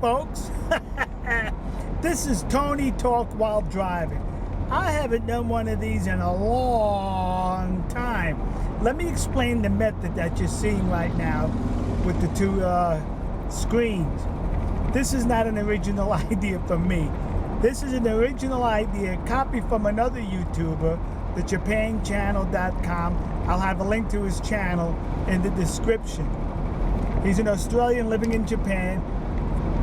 folks. This is Tony Talk While Driving. I haven't done one of these in a long time. Let me explain the method that you're seeing right now with the two screens. This is not an original idea from me. This is an original idea copied from another YouTuber, the JapanChannel.com. I'll have a link to his channel in the description. He's an Australian living in Japan,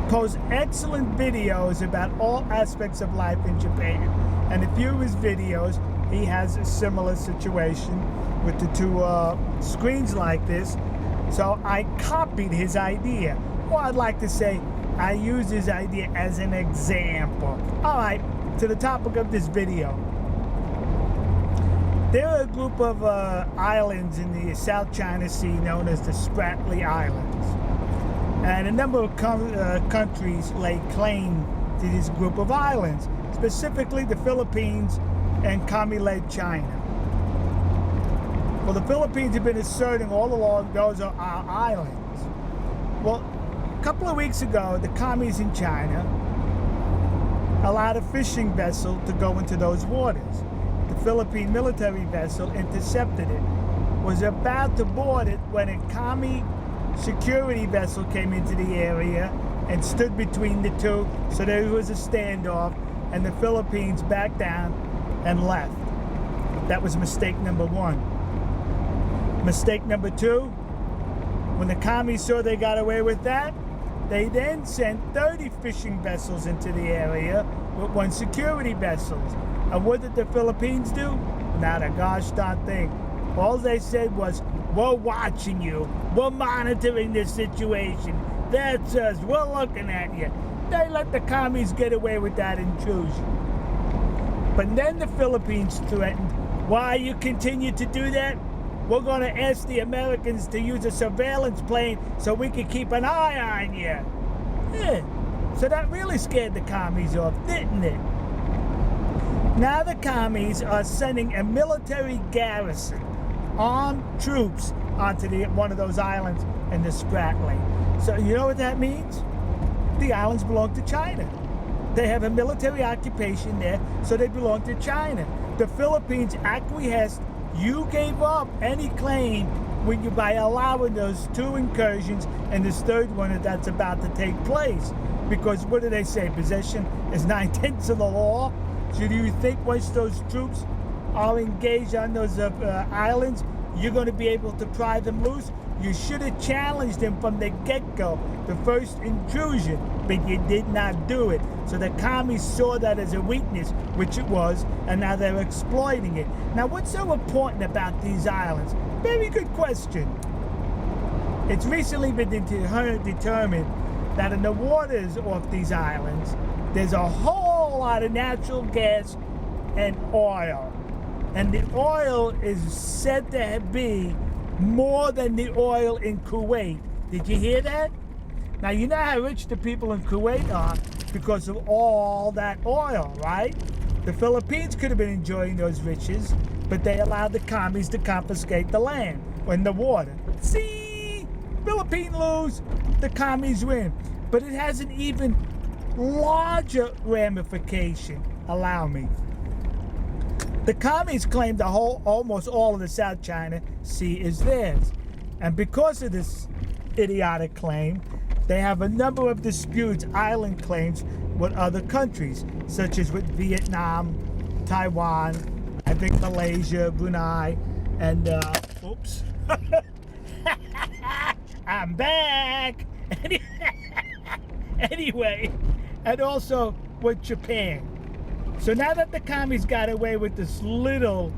posts excellent videos about all aspects of life in Japan. And a few of his videos, he has a similar situation with the two screens like this. So I copied his idea. Or I'd like to say, I used his idea as an example. All right, to the topic of this video. There are a group of islands in the South China Sea known as the Spratly Islands. And a number of countries lay claim to this group of islands, specifically the Philippines and Communist China. Well, the Philippines have been asserting all along those are our islands. Well, a couple of weeks ago, the commies in China allowed a fishing vessel to go into those waters. The Philippine military vessel intercepted it, was about to board it when a commie security vessel came into the area and stood between the two, so there was a standoff, and the Philippines backed down and left. That was mistake number one. Mistake number two, when the commies saw they got away with that, they then sent 30 fishing vessels into the area with one security vessel. And what did the Philippines do? Not a gosh darn thing. All they said was, we're watching you. We're monitoring this situation. That's us. We're looking at you. They let the commies get away with that intrusion. But then the Philippines threatened, why you continue to do that? We're going to ask the Americans to use a surveillance plane so we can keep an eye on you. Yeah. So that really scared the commies off, didn't it? Now the commies are sending a military garrison, armed troops, onto one of those islands in the Spratly. So you know what that means? The islands belong to China. They have a military occupation there, so they belong to China. The Philippines acquiesced. You gave up any claim by allowing those two incursions and this third one that's about to take place. Because what do they say? Possession is 9/10 of the law. So do you think once those troops are engaged on those islands, you're going to be able to pry them loose? You should have challenged them from the get-go, the first intrusion, but you did not do it. So the commies saw that as a weakness, which it was, and now they're exploiting it. Now, what's so important about these islands? Very good question. It's recently been determined that in the waters off these islands, there's a whole lot of natural gas and oil. And the oil is said to be more than the oil in Kuwait. Did you hear that? Now, you know how rich the people in Kuwait are because of all that oil, right? The Philippines could have been enjoying those riches, but they allowed the commies to confiscate the land and the water. See? Philippines lose, the commies win. But it has an even larger ramification. Allow me. The commies claim almost all of the South China Sea is theirs. And because of this idiotic claim, they have a number of disputes, island claims, with other countries, such as with Vietnam, Taiwan, I think Malaysia, Brunei, and, oops. I'm back! Anyway, and also with Japan. So now that the commies got away with this little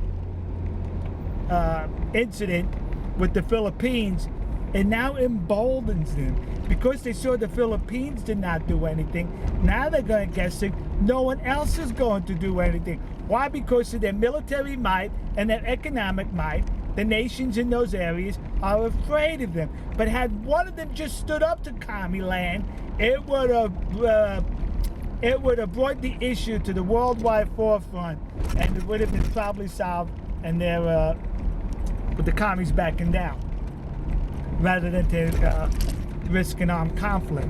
incident with the Philippines, it now emboldens them. Because they saw the Philippines did not do anything, now they're going to guessing no one else is going to do anything. Why? Because of their military might and their economic might, the nations in those areas are afraid of them. But had one of them just stood up to commie land, it would have brought the issue to the worldwide forefront, and it would have been probably solved, and they're with the commies backing down, rather than to risk an armed conflict.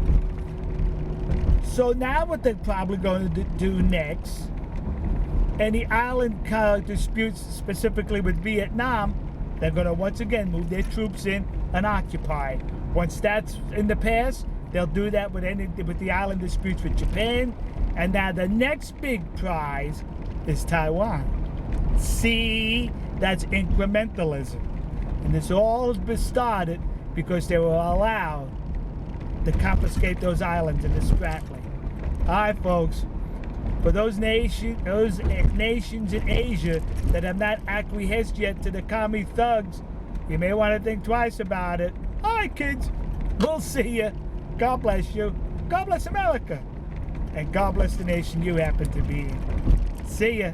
So now what they're probably going to do next, any island disputes specifically with Vietnam, they're going to once again move their troops in and occupy. Once that's in the past, they'll do that with the island disputes with Japan. And now the next big prize is Taiwan. See, that's incrementalism. And this all started because they were allowed to confiscate those islands indiscriminately. All right, folks. For those nations in Asia that have not acquiesced yet to the commie thugs, you may want to think twice about it. All right, kids. We'll see you. God bless you. God bless America. And God bless the nation you happen to be in. See ya.